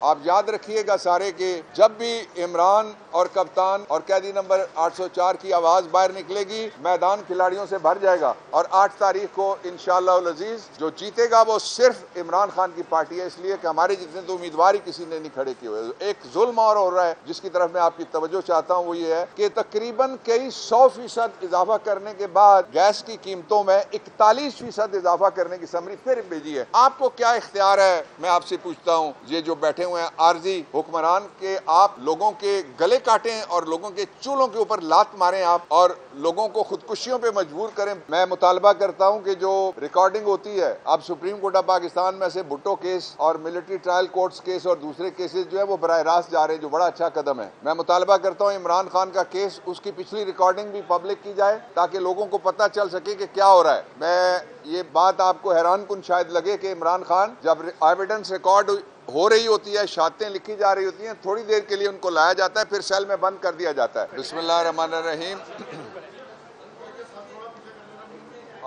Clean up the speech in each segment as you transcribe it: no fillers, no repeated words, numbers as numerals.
आप याद रखिएगा सारे कि जब भी इमरान और कप्तान और कैदी नंबर 804 की आवाज बाहर निकलेगी, मैदान खिलाड़ियों से भर जाएगा। और 8 तारीख को इंशाअल्लाह अजीज जो जीतेगा वो सिर्फ इमरान खान की पार्टी है, इसलिए कि हमारे जितने तो उम्मीदवार ही किसी ने नहीं खड़े किए हुए। एक जुल्म और हो रहा है जिसकी तरफ मैं आपकी तवज्जो चाहता हूँ, वो ये है कि तकरीबन कई 100% इजाफा करने के बाद गैस की कीमतों में 41% इजाफा करने की समरी फिर भेजी है। आपको क्या इख्तियार है, मैं आपसे पूछता हूँ, ये जो बैठे हुए हैं आरजी हुक्मरान के, आप लोगों के गले काटें और लोगों के चूल्हों के ऊपर लात मारें आप और लोगों को खुदकुशियों पे मजबूर करें। मैं मुतालबा करता हूं कि जो रिकॉर्डिंग होती है अब सुप्रीम कोर्ट ऑफ पाकिस्तान में से भुट्टो केस और मिलिट्री ट्रायल कोर्ट्स केस और दूसरे केसेस जो है वो बराह रास्त जा रहे हैं, जो बड़ा अच्छा कदम है। मैं मुतालबा करता हूं इमरान खान का केस, उसकी पिछली रिकॉर्डिंग भी पब्लिक की जाए ताकि लोगों को पता चल सके कि क्या हो रहा है। मैं ये बात आपको हैरान कुन शायद लगे कि इमरान खान जब एविडेंस रिकॉर्ड हो रही होती है, शहादतें लिखी जा रही होती हैं, थोड़ी देर के लिए उनको लाया जाता है, फिर सेल में बंद कर दिया जाता है। बिस्मिल्लाहिर्रहमानिर्रहीम।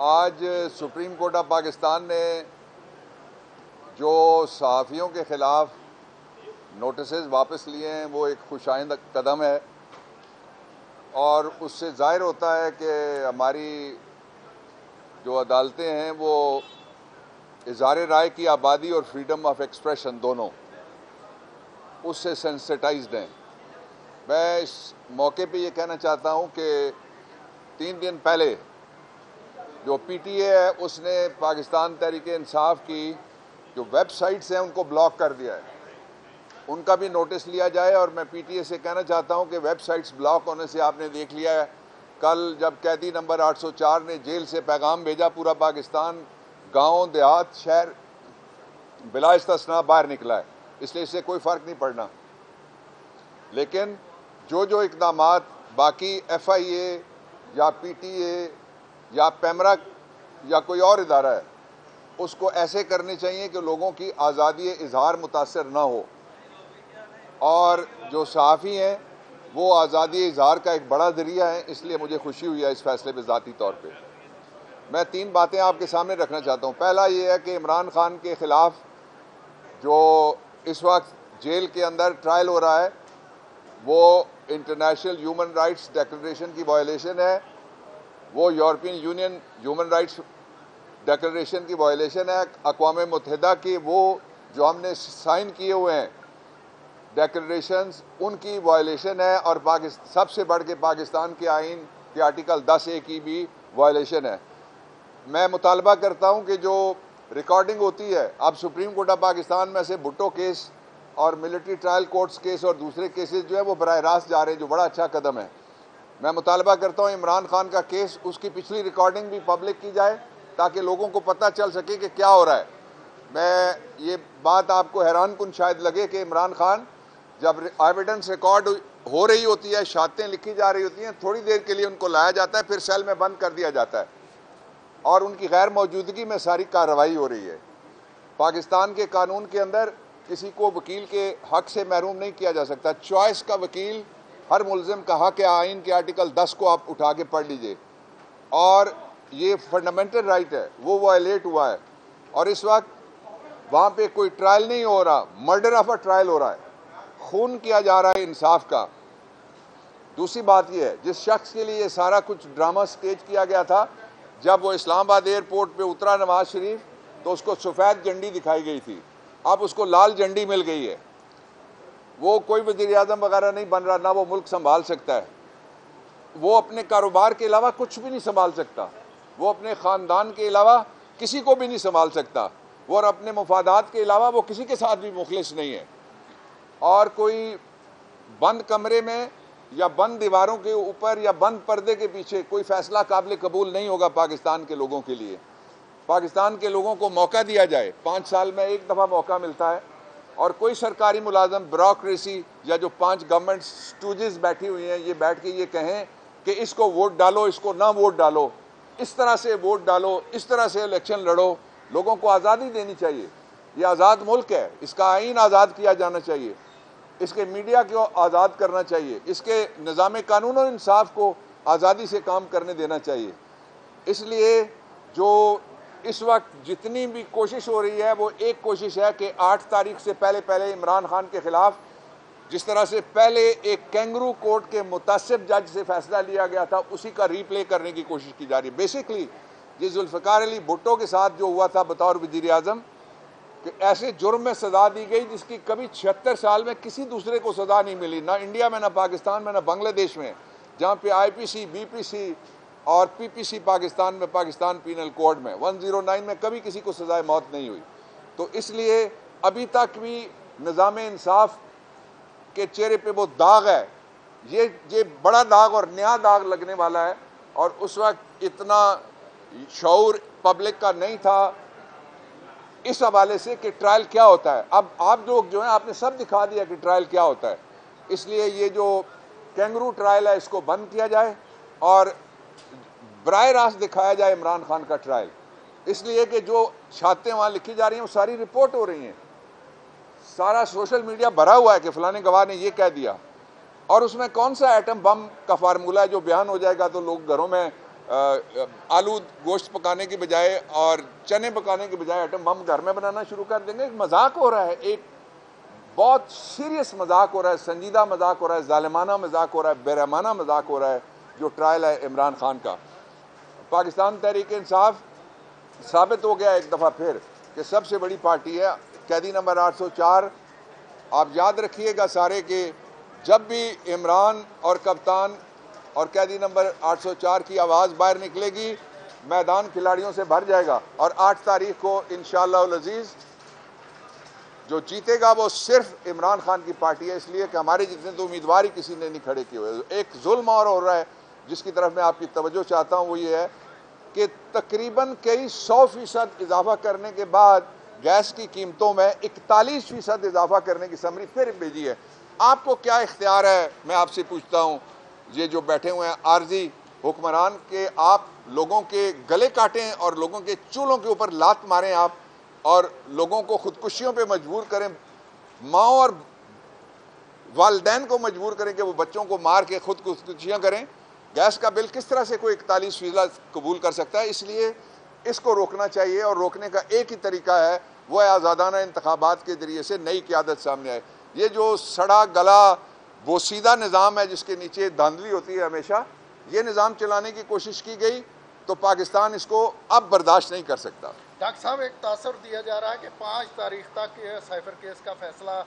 आज सुप्रीम कोर्ट ऑफ पाकिस्तान ने जो सहाफ़ियों के खिलाफ नोटिसेस वापस लिए हैं वो एक खुशाइंद कदम है और उससे ज़ाहिर होता है कि हमारी जो अदालतें हैं वो इज़हार राय की आबादी और फ्रीडम ऑफ एक्सप्रेशन दोनों उससे सेंसिटाइज्ड हैं। मैं इस मौके पे ये कहना चाहता हूँ कि 3 दिन पहले जो पीटीए है उसने पाकिस्तान तहरीक-ए-इंसाफ की जो वेबसाइट्स हैं उनको ब्लॉक कर दिया है, उनका भी नोटिस लिया जाए। और मैं पीटीए से कहना चाहता हूँ कि वेबसाइट्स ब्लॉक होने से आपने देख लिया है, कल जब कैदी नंबर 804 ने जेल से पैगाम भेजा, पूरा पाकिस्तान गांव देहात शहर बिला इस्तिस्ना बाहर निकला है, इसलिए इससे कोई फ़र्क नहीं पड़ना। लेकिन जो इक़दामात बाकी FIA या PTA या पैमरा या कोई और इदारा है उसको ऐसे करने चाहिए कि लोगों की आज़ादी इज़हार मुतासर ना हो। और जो सहाफ़ी हैं वो आज़ादी इज़हार का एक बड़ा ज़रिया है, इसलिए मुझे खुशी हुई है इस फैसले पर ज़ाती तौर पर। मैं 3 बातें आपके सामने रखना चाहता हूँ। पहला ये है कि इमरान खान के ख़िलाफ़ जो इस वक्त जेल के अंदर ट्रायल हो रहा है वो इंटरनेशनल ह्यूमन राइट्स डिक्लेरेशन की वायलेशन है, वो European union human rights declaration की वायलेशन है, अक़वाम मुत्तहिदा की वो जो हमने साइन किए हुए हैं डिक्लेरेशंस उनकी वायलेशन है, और सबसे बढ़ के पाकिस्तान के आइन के आर्टिकल 10A की भी वायलेशन है। मैं मुतालबा करता हूं कि जो रिकॉर्डिंग होती है अब सुप्रीम कोर्ट ऑफ पाकिस्तान में से भुट्टो केस और मिलिट्री ट्रायल कोर्ट्स केस और दूसरे केसेस जो है वो बराह रास्त जा रहे हैं, जो बड़ा अच्छा कदम है। मैं मुतालबा करता हूं इमरान खान का केस, उसकी पिछली रिकॉर्डिंग भी पब्लिक की जाए ताकि लोगों को पता चल सके कि क्या हो रहा है। मैं ये बात आपको हैरान कुन शायद लगे कि इमरान खान जब एविडेंस रिकॉर्ड हो रही होती है, शहादतें लिखी जा रही होती हैं, थोड़ी देर के लिए उनको लाया जाता है, फिर सेल में बंद कर दिया जाता है और उनकी गैर मौजूदगी में सारी कार्रवाई हो रही है। पाकिस्तान के कानून के अंदर किसी को वकील के हक से महरूम नहीं किया जा सकता। चॉइस का वकील हर मुल्ज़िम का हक है, आइन के आर्टिकल 10 को आप उठा के पढ़ लीजिए, और ये फंडामेंटल राइट है, वो वायलेट हुआ है। और इस वक्त वहाँ पे कोई ट्रायल नहीं हो रहा, मर्डर ऑफ अ ट्रायल हो रहा है, खून किया जा रहा है इंसाफ का। दूसरी बात यह है, जिस शख्स के लिए ये सारा कुछ ड्रामा स्टेज किया गया था, जब वो इस्लामाबाद एयरपोर्ट पे उतरा नवाज शरीफ तो उसको सफ़ेद झंडी दिखाई गई थी, अब उसको लाल झंडी मिल गई है। वो कोई वज़ीर आज़म वगैरह नहीं बन रहा, ना वो मुल्क संभाल सकता है, वो अपने कारोबार के अलावा कुछ भी नहीं संभाल सकता, वो अपने ख़ानदान के अलावा किसी को भी नहीं संभाल सकता, वो और अपने मफादात के अलावा वो किसी के साथ भी मुखलिस नहीं है। और कोई बंद कमरे में या बंद दीवारों के ऊपर या बंद पर्दे के पीछे कोई फैसला काबिल कबूल नहीं होगा पाकिस्तान के लोगों के लिए। पाकिस्तान के लोगों को मौका दिया जाए, 5 साल में एक दफ़ा मौका मिलता है, और कोई सरकारी मुलाजम ब्यूरोक्रेसी या जो 5 गवर्नमेंट स्टूजेस बैठी हुई हैं ये बैठ के ये कहें कि इसको वोट डालो, इसको ना वोट डालो, इस तरह से वोट डालो, इस तरह से इलेक्शन लड़ो। लोगों को आज़ादी देनी चाहिए, ये आज़ाद मुल्क है, इसका आइन आज़ाद किया जाना चाहिए, इसके मीडिया को आज़ाद करना चाहिए, इसके निज़ाम कानून और इंसाफ को आज़ादी से काम करने देना चाहिए। इसलिए जो इस वक्त जितनी भी कोशिश हो रही है वो एक कोशिश है कि 8 तारीख से पहले पहले इमरान खान के खिलाफ जिस तरह से पहले एक कैंगरू कोर्ट के मुतासिब जज से फैसला लिया गया था उसी का रीप्ले करने की कोशिश की जा रही है। बेसिकली ये जुल्फ़िकार अली भुट्टो के साथ जो हुआ था बतौर वज़ीर आज़म कि ऐसे जुर्म में सज़ा दी गई जिसकी कभी 76 साल में किसी दूसरे को सज़ा नहीं मिली, ना इंडिया में, ना पाकिस्तान में, ना बांग्लादेश में, जहाँ पे IPC, BPC और PPC पाकिस्तान में, पाकिस्तान पीनल कोड में 109 में कभी किसी को सज़ाए मौत नहीं हुई। तो इसलिए अभी तक भी निज़ाम इंसाफ के चेहरे पे वो दाग है, ये बड़ा दाग और नया दाग लगने वाला है। और उस वक्त इतना शऊर पब्लिक का नहीं था इस हवाले से कि ट्रायल क्या होता है। अब आप लोग जो हैं आपने सब दिखा दिया कि ट्रायल क्या होता है, इसलिए ये जो कैंगरू ट्रायल है इसको बंद किया जाए और बराह रास्त दिखाया जाए इमरान खान का ट्रायल, इसलिए कि जो छातें वहाँ लिखी जा रही हैं वो सारी रिपोर्ट हो रही हैं, सारा सोशल मीडिया भरा हुआ है कि फलाने गवाह ने ये कह दिया। और उसमें कौन सा एटम बम का फार्मूला है जो बयान हो जाएगा तो लोग घरों में आलू गोश्त पकाने की बजाय और चने पकाने की बजाय एटम बम घर में बनाना शुरू कर देंगे। एक मजाक हो रहा है, एक बहुत सीरियस मजाक हो रहा है, संजीदा मजाक हो रहा है, जालिमाना मजाक हो रहा है, बेरहमाना मजाक हो रहा है जो ट्रायल है इमरान खान का। पाकिस्तान तहरीक इंसाफ साबित हो गया एक दफ़ा फिर कि सबसे बड़ी पार्टी है। कैदी नंबर 804 आप याद रखिएगा सारे कि जब भी इमरान और कप्तान और कैदी नंबर 804 की आवाज़ बाहर निकलेगी मैदान खिलाड़ियों से भर जाएगा। और 8 तारीख को इंशाअल्लाह अज़ीज़ जो जीतेगा वो सिर्फ इमरान खान की पार्टी है, इसलिए कि हमारे जितने तो उम्मीदवार ही किसी ने नहीं खड़े किए हुए। एक जुल्म और हो रहा है जिसकी तरफ मैं आपकी तवज्जो चाहता हूँ, वो ये है कि तकरीबन कई 100% इजाफा करने के बाद गैस की कीमतों में 41% इजाफा करने की समरी फिर भेजी है। आपको क्या इख्तियार है, मैं आपसे पूछता हूँ, ये जो बैठे हुए हैं आर्जी हुक्मरान के, आप लोगों के गले काटें और लोगों के चूल्हों के ऊपर लात मारें आप और लोगों को खुदकुशियों पे मजबूर करें, माँ और वालदैन को मजबूर करें कि वो बच्चों को मार के खुदकुशियाँ करें। गैस का बिल किस तरह से कोई 41% कबूल कर सकता है? इसलिए इसको रोकना चाहिए और रोकने का एक ही तरीका है, वो है आज़ादाना इंतखाबात के ज़रिए से नई क़यादत सामने आए। ये जो सड़ा गला वो सीधा निज़ाम है जिसके नीचे धांधली होती है हमेशा, ये निज़ाम चलाने की कोशिश की गई तो पाकिस्तान इसको अब बर्दाश्त नहीं कर सकता। डॉक्टर साहब, एक तासर दिया जा रहा है कि 5 तारीख तक साइफर केस का फैसला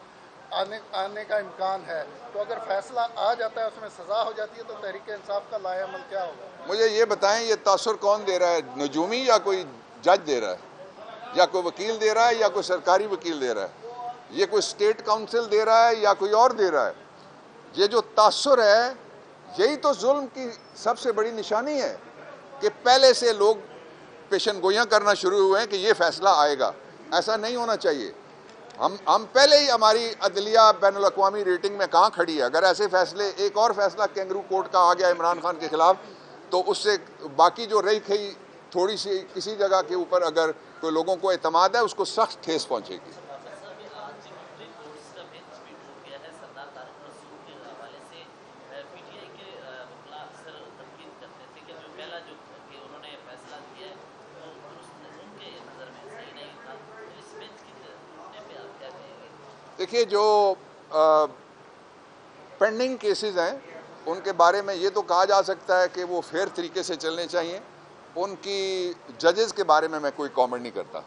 आने का इम्कान है, तो अगर फैसला आ जाता है उसमें सज़ा हो जाती है तो तहरीक इंसाफ का लाएअमल क्या होगा? मुझे ये बताएं, ये तासर कौन दे रहा है, नजूमी या कोई जज दे रहा है या कोई वकील दे रहा है या कोई सरकारी वकील दे रहा है, ये कोई स्टेट काउंसिल दे रहा है या कोई और दे रहा है? ये जो तासुर है यही तो जुल्म की सबसे बड़ी निशानी है कि पहले से लोग पेशन गोइयाँ करना शुरू हुए हैं कि ये फैसला आएगा। ऐसा नहीं होना चाहिए। हम पहले ही हमारी अदलिया बैनुल अक़वामी रेटिंग में कहाँ खड़ी है। अगर ऐसे फैसले, एक और फैसला कैंगरू कोर्ट का आ गया इमरान खान के खिलाफ, तो उससे बाकी जो रही खई थोड़ी सी किसी जगह के ऊपर अगर कोई लोगों को एतमाद है उसको सख्त ठेस पहुँचेगी। देखिए, जो पेंडिंग केसेस हैं उनके बारे में ये तो कहा जा सकता है कि वो फेयर तरीके से चलने चाहिए, उनकी जजेस के बारे में मैं कोई कमेंट नहीं करता।